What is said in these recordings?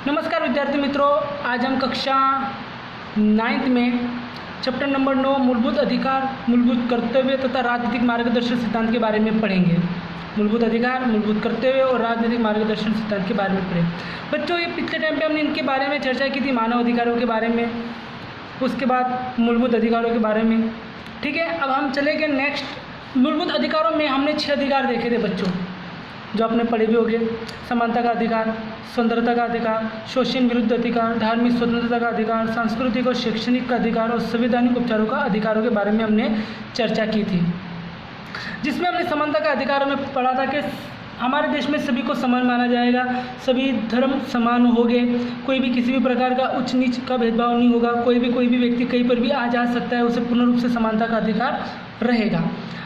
नमस्कार विद्यार्थी मित्रों, आज हम कक्षा 9th में चैप्टर नंबर 9 मूलभूत अधिकार, मूलभूत कर्तव्य तथा राजनीतिक मार्गदर्शन सिद्धांत के बारे में पढ़ेंगे। मूलभूत अधिकार, मूलभूत कर्तव्य और राजनीतिक मार्गदर्शन सिद्धांत के बारे में पढ़ेंगे। बच्चों, ये पिछले टाइम पे हमने इनके बारे में चर्चा की थी, मानव अधिकारों के बारे में, उसके बाद मूलभूत अधिकारों के बारे में। ठीक है, अब हम चलेंगे नेक्स्ट। मूलभूत अधिकारों में हमने 6 अधिकार देखे थे बच्चों, जो आपने पढ़े भी होंगे। समानता का अधिकार, स्वतंत्रता का अधिकार, शोषण विरुद्ध अधिकार, धार्मिक स्वतंत्रता का अधिकार, सांस्कृतिक और शैक्षणिक का अधिकार और संवैधानिक उपचारों का अधिकारों के बारे में हमने चर्चा की थी। जिसमें हमने समानता का अधिकार में पढ़ा था कि हमारे देश में सभी को समान माना जाएगा, सभी धर्म समान होंगे, कोई भी किसी भी प्रकार का उच्च नीच का भेदभाव नहीं होगा, कोई भी व्यक्ति कहीं पर भी आ जा सकता है, उसे पूर्ण रूप से समानता का अधिकार रहेगा।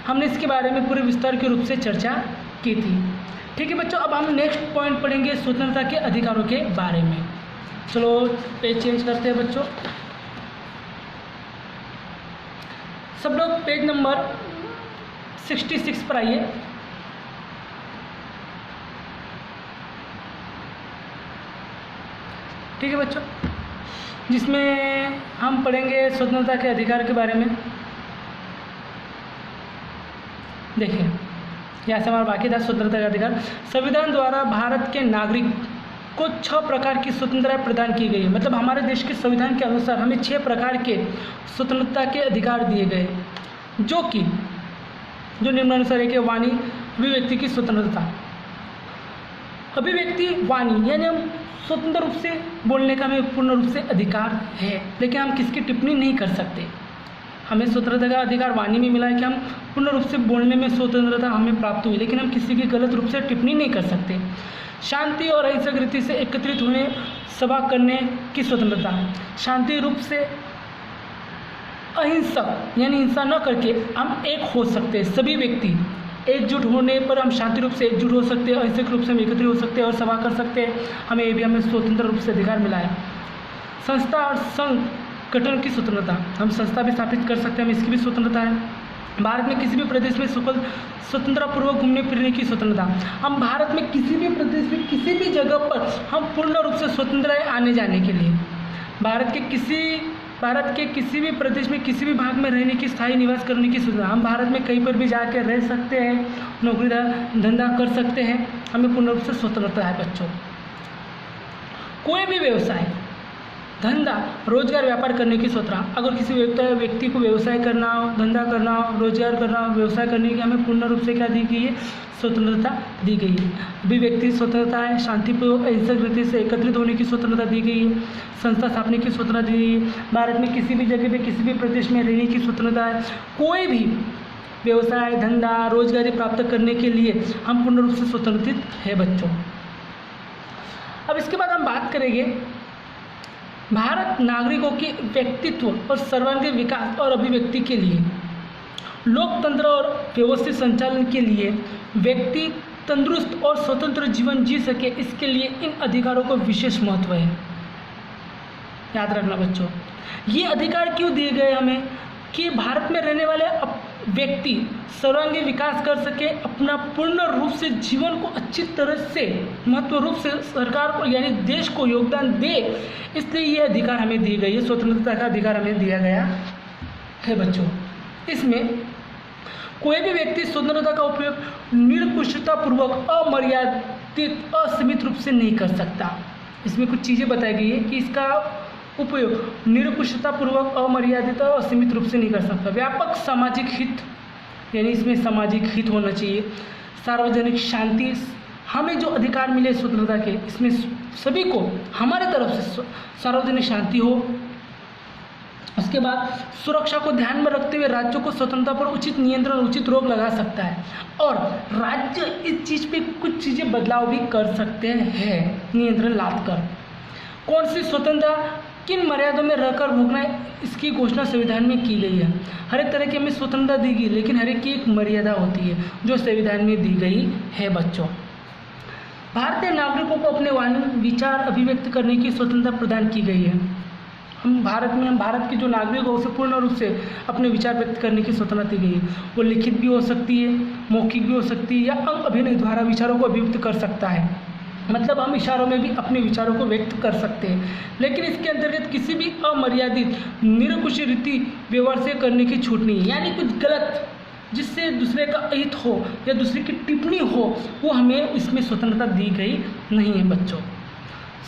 हमने इसके बारे में पूरे विस्तार के रूप से चर्चा की थी। ठीक है बच्चों, अब हम नेक्स्ट पॉइंट पढ़ेंगे स्वतंत्रता के अधिकारों के बारे में। चलो पेज चेंज करते हैं बच्चों। सब लोग पेज नंबर 66 पर आइए। ठीक है बच्चों, जिसमें हम पढ़ेंगे स्वतंत्रता के अधिकार के बारे में। देखिए, यहाँ से हमारा बाकी था स्वतंत्रता का अधिकार। संविधान द्वारा भारत के नागरिक को 6 प्रकार की स्वतंत्रता प्रदान की गई है। मतलब हमारे देश के संविधान के अनुसार हमें 6 प्रकार के स्वतंत्रता के अधिकार दिए गए, जो निम्नानुसार है कि वाणी, अभिव्यक्ति की स्वतंत्रता। अभिव्यक्ति, वाणी यानी हम स्वतंत्र रूप से बोलने का हमें पूर्ण रूप से अधिकार है, लेकिन हम किसकी टिप्पणी नहीं कर सकते। हमें स्वतंत्रता का अधिकार वाणी में मिला है कि हम पूर्ण रूप से बोलने में स्वतंत्रता हमें प्राप्त हुई, लेकिन हम किसी की गलत रूप से टिप्पणी नहीं कर सकते। शांति और अहिंसक रीति से एकत्रित होने, सभा करने की स्वतंत्रता। शांति रूप से अहिंसक यानी हिंसा न करके हम एक हो सकते हैं। सभी व्यक्ति एकजुट होने पर हम शांति रूप से एकजुट हो सकते हैं, अहिंसक रूप से हम एकत्रित हो सकते हैं और सभा कर सकते हैं। हमें स्वतंत्र रूप से अधिकार मिला है। संस्था और संघ गठन की स्वतंत्रता, हम संस्था भी स्थापित कर सकते हैं, हमें इसकी भी स्वतंत्रता है। भारत में किसी भी प्रदेश में स्वतंत्रतापूर्वक घूमने फिरने की स्वतंत्रता। हम भारत में किसी भी प्रदेश में किसी भी जगह पर हम पूर्ण रूप से स्वतंत्र है आने जाने के लिए। भारत के किसी भी प्रदेश में किसी भी भाग में रहने की, स्थायी निवास करने की स्वतंत्रता। हम भारत में कहीं पर भी जाकर रह सकते हैं, नौकरी धंधा कर सकते हैं, हमें पूर्ण रूप से स्वतंत्रता है बच्चों। कोई भी व्यवसाय, धंधा, रोजगार, व्यापार करने की स्वतंत्रता। अगर किसी व्यक्ति को व्यवसाय करना हो, धंधा करना हो, रोजगार करना हो, व्यवसाय करने की हमें पूर्ण रूप से क्या दी गई है? स्वतंत्रता दी गई है। अभिव्यक्ति स्वतंत्रता है, शांतिपूर्वक अहिंसक रीति से एकत्रित होने की स्वतंत्रता दी गई है। संस्था स्थापने की स्वतंत्रता दी गई है। भारत में किसी भी जगह पर किसी भी प्रदेश में रहने की स्वतंत्रता है। कोई भी व्यवसाय, धंधा, रोजगारी प्राप्त करने के लिए हम पूर्ण रूप से स्वतंत्रित है बच्चों। अब इसके बाद हम बात करेंगे भारत नागरिकों के व्यक्तित्व और सर्वांगीण विकास और अभिव्यक्ति के लिए, लोकतंत्र और व्यवस्थित संचालन के लिए व्यक्ति तंदुरुस्त और स्वतंत्र जीवन जी सके, इसके लिए इन अधिकारों को विशेष महत्व है। याद रखना बच्चों, ये अधिकार क्यों दिए गए हमें? कि भारत में रहने वाले व्यक्ति सर्वांगीण विकास कर सके, अपना पूर्ण रूप से जीवन को अच्छी तरह से महत्व रूप से सरकार को यानी देश को योगदान दे, इसलिए ये अधिकार हमें दी गई है। स्वतंत्रता का अधिकार हमें दिया गया है बच्चों। इसमें कोई भी व्यक्ति स्वतंत्रता का उपयोग निरंकुशतापूर्वक, अमर्यादित, असीमित रूप से नहीं कर सकता। इसमें कुछ चीज़ें बताई गई है कि इसका उपयोग निरंकुशतापूर्वक, अमर्यादित और असीमित रूप से नहीं कर सकता। व्यापक सामाजिक हित यानी इसमें सामाजिक हित होना चाहिए। सार्वजनिक शांति, हमें जो अधिकार मिले स्वतंत्रता के, इसमें सभी को हमारे तरफ से सार्वजनिक शांति हो। उसके बाद सुरक्षा को ध्यान में रखते हुए राज्यों को स्वतंत्रता पर उचित नियंत्रण, उचित रोक लगा सकता है और राज्य इस चीज़ पे कुछ चीज़ें बदलाव भी कर सकते हैं, नियंत्रण लाद कर। कौन सी स्वतंत्रता किन मर्यादों में रहकर भोगना है, इसकी घोषणा संविधान में की गई है। हर एक तरह की हमें स्वतंत्रता दी गई, लेकिन हर एक की एक मर्यादा होती है जो संविधान में दी गई है बच्चों। भारतीय नागरिकों को अपने वाणी, विचार अभिव्यक्त करने की स्वतंत्रता प्रदान की गई है। हम भारत के जो नागरिक हो उसे पूर्ण रूप से अपने विचार व्यक्त करने की स्वतंत्रता दी गई है। वो लिखित भी हो सकती है, मौखिक भी हो सकती है या अंग अभिनय द्वारा विचारों को अभिव्यक्त कर सकता है। मतलब हम इशारों में भी अपने विचारों को व्यक्त कर सकते हैं, लेकिन इसके अंतर्गत किसी भी अमर्यादित निरंकुश रीति व्यवहार से करने की छूट नहीं है। यानी कुछ गलत जिससे दूसरे का अहित हो या दूसरे की टिप्पणी हो, वो हमें इसमें स्वतंत्रता दी गई नहीं है बच्चों।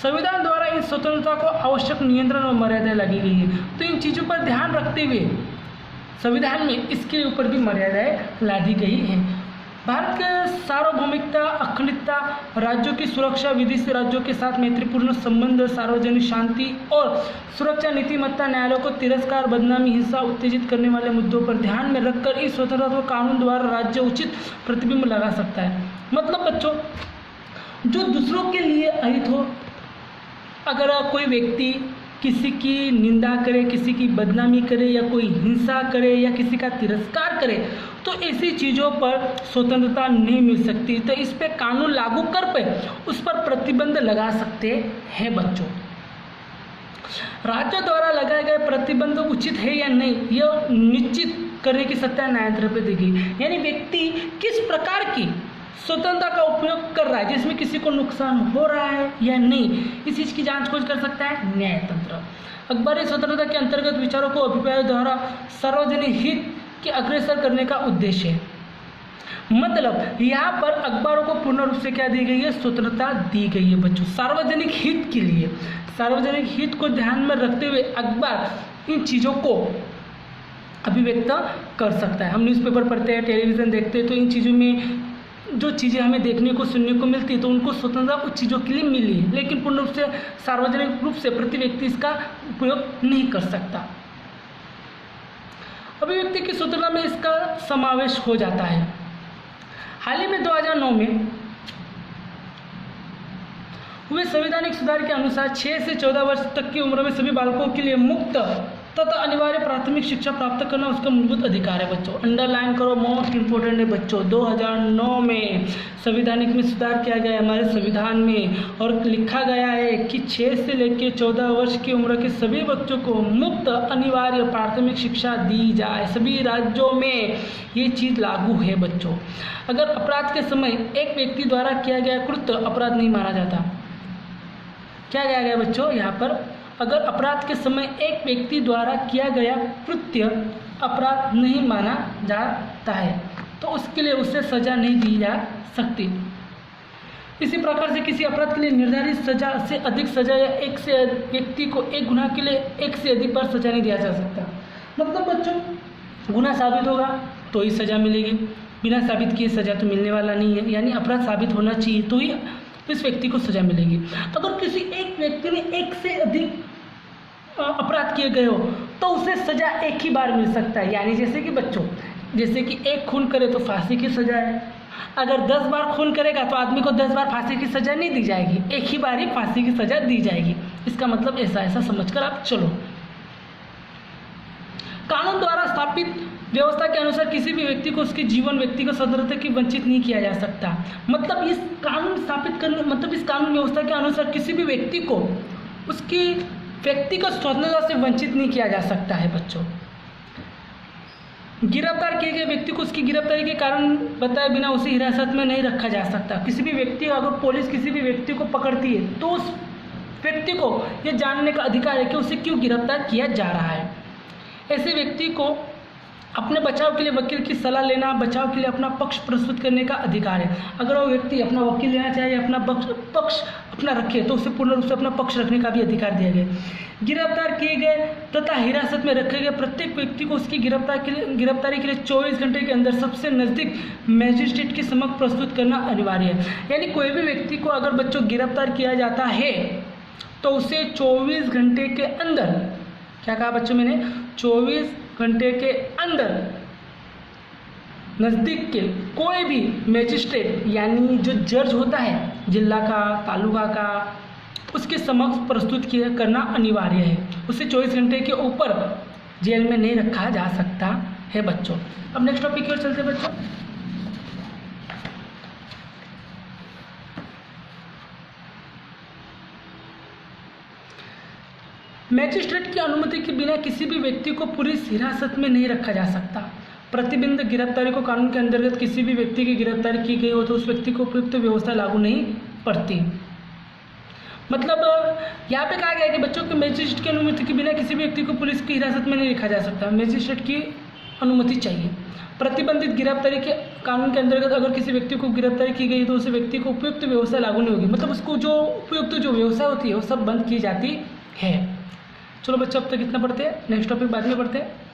संविधान द्वारा इन स्वतंत्रता को आवश्यक नियंत्रण और मर्यादाएं लगी गई है। तो इन चीज़ों पर ध्यान रखते हुए संविधान में इसके ऊपर भी मर्यादाएं लादी गई हैं। भारत के सार्वभौमिकता, अखंडता, राज्यों की सुरक्षा, विदेशी राज्यों के साथ मैत्रीपूर्ण संबंध, सार्वजनिक शांति और सुरक्षा, नीतिमत्ता, न्यायालयों को तिरस्कार, बदनामी, हिंसा उत्तेजित करने वाले मुद्दों पर ध्यान में रखकर इस स्वतंत्रता को कानून द्वारा राज्य उचित प्रतिबिंब लगा सकता है। मतलब बच्चों, जो दूसरों के लिए अहित हो, अगर कोई व्यक्ति किसी की निंदा करे, किसी की बदनामी करे या कोई हिंसा करे या किसी का तिरस्कार करे, तो ऐसी चीज़ों पर स्वतंत्रता नहीं मिल सकती। तो इस पे कानून लागू कर पे उस पर प्रतिबंध लगा सकते हैं बच्चों। राज्य द्वारा लगाए गए प्रतिबंध उचित है या नहीं, यह निश्चित करने की सत्ता न्यायालय पे दी गई। यानी व्यक्ति किस प्रकार की स्वतंत्रता का उपयोग कर रहा है, जिसमें किसी को नुकसान हो रहा है या नहीं, इस चीज़ की जांच खोज कर सकता है न्यायतंत्र। अखबारी स्वतंत्रता के अंतर्गत विचारों को अभिप्राय द्वारा सार्वजनिक हित के अग्रसर करने का उद्देश्य है। मतलब यहाँ पर अखबारों को पूर्ण रूप से क्या दी गई है, स्वतंत्रता दी गई है बच्चों, सार्वजनिक हित के लिए। सार्वजनिक हित को ध्यान में रखते हुए अखबार इन चीज़ों को अभिव्यक्त कर सकता है। हम न्यूज़पेपर पढ़ते हैं, टेलीविज़न देखते हैं, तो इन चीज़ों में जो चीज़ें हमें देखने को सुनने को मिलती है, तो उनको स्वतंत्रता उस चीज़ों के लिए मिली है, लेकिन पूर्ण रूप से सार्वजनिक रूप से प्रति व्यक्ति इसका उपयोग नहीं कर सकता। अभिव्यक्ति की स्वतंत्रता में इसका समावेश हो जाता है। हाल ही में 2009 में हुए संवैधानिक सुधार के अनुसार 6 से 14 वर्ष तक की उम्र में सभी बालकों के लिए मुक्त तथा अनिवार्य प्राथमिक शिक्षा प्राप्त करना उसका मूलभूत अधिकार है बच्चों। अंडरलाइन करो, मोस्ट इंपोर्टेंट है बच्चों। 2009 में संवैधानिक में सुधार किया गया है हमारे संविधान में, और लिखा गया है कि 6 से लेकर 14 वर्ष की उम्र के सभी बच्चों को मुफ्त अनिवार्य प्राथमिक शिक्षा दी जाए। सभी राज्यों में ये चीज़ लागू है बच्चों। अगर अपराध के समय एक व्यक्ति द्वारा किया गया कृत्य अपराध नहीं माना जाता, क्या किया गया बच्चों यहाँ पर, अगर अपराध के समय एक व्यक्ति द्वारा किया गया कृत्य अपराध नहीं माना जाता है, तो उसके लिए उसे सजा नहीं दी जा सकती। इसी प्रकार से किसी अपराध के लिए निर्धारित सजा से अधिक सजा या एक से व्यक्ति को एक गुनाह के लिए एक से अधिक बार सजा नहीं दिया जा सकता। मतलब बच्चों, गुनाह साबित होगा तो ही सजा मिलेगी, बिना साबित किए सजा तो मिलने वाला नहीं है। यानी अपराध साबित होना चाहिए तो ही इस व्यक्ति को सजा मिलेगी। अगर किसी एक व्यक्ति ने एक से अधिक अपराध किए गए हो तो उसे सजा एक ही बार मिल सकता है। यानी जैसे कि बच्चों, जैसे कि एक खून करे तो फांसी की सजा है, अगर 10 बार खून करेगा तो आदमी को 10 बार फांसी की सजा नहीं दी जाएगी, एक ही बार ही फांसी की सजा दी जाएगी। इसका मतलब ऐसा समझकर आप चलो। कानून द्वारा स्थापित व्यवस्था के अनुसार किसी भी व्यक्ति को उसके जीवन, व्यक्तिगत स्वतंत्रता की वंचित नहीं किया जा सकता। मतलब इस कानून स्थापित करने, मतलब इस कानून व्यवस्था के अनुसार किसी भी व्यक्ति को उसकी व्यक्तिगत स्वतंत्रता से वंचित नहीं किया जा सकता है बच्चों। गिरफ्तार किए गए व्यक्ति को उसकी गिरफ्तारी के कारण बताए बिना उसे हिरासत में नहीं रखा जा सकता। किसी भी व्यक्ति, अगर पुलिस किसी भी व्यक्ति को पकड़ती है तो उस व्यक्ति को यह जानने का अधिकार है कि उसे क्यों गिरफ्तार किया जा रहा है। ऐसे व्यक्ति को अपने बचाव के लिए वकील की सलाह लेना, बचाव के लिए अपना पक्ष प्रस्तुत करने का अधिकार है। अगर वो व्यक्ति अपना वकील लेना चाहे, अपना पक्ष अपना रखे, तो उसे पूर्ण रूप से अपना पक्ष रखने का भी अधिकार दिया गया। गिरफ्तार किए गए तथा हिरासत में रखे गए प्रत्येक व्यक्ति को उसकी गिरफ्तारी के लिए 24 घंटे के अंदर सबसे नज़दीक मजिस्ट्रेट के समक्ष प्रस्तुत करना अनिवार्य है। यानी कोई भी व्यक्ति को अगर बच्चों गिरफ्तार किया जाता है तो उसे 24 घंटे के अंदर, क्या कहा बच्चों मैंने, 24 घंटे के अंदर नज़दीक के कोई भी मजिस्ट्रेट, यानी जो जज होता है जिला का, तालुका का, उसके समक्ष प्रस्तुत करना अनिवार्य है। उसे 24 घंटे के ऊपर जेल में नहीं रखा जा सकता है बच्चों। अब नेक्स्ट टॉपिक की ओर चलते हैं बच्चों। मैजिस्ट्रेट की अनुमति के बिना किसी भी व्यक्ति को पुलिस हिरासत में नहीं रखा जा सकता। प्रतिबंध गिरफ्तारी को कानून के अंतर्गत किसी भी व्यक्ति की गिरफ्तारी की गई हो तो उस व्यक्ति को उपयुक्त व्यवस्था लागू नहीं पड़ती। मतलब यहाँ पे कहा गया है कि बच्चों के मजिस्ट्रेट की अनुमति के बिना किसी भी व्यक्ति को पुलिस की हिरासत में नहीं रखा जा सकता, मजिस्ट्रेट की अनुमति चाहिए। प्रतिबंधित गिरफ्तारी के कानून के अंतर्गत अगर किसी व्यक्ति को गिरफ्तारी की गई तो उस व्यक्ति को उपयुक्त व्यवस्था लागू नहीं होगी, मतलब उसको जो उपयुक्त जो व्यवस्था होती है वो सब बंद की जाती है। चलो बच्चों अब तक इतना पढ़ते हैं, नेक्स्ट टॉपिक बाद में पढ़ते हैं।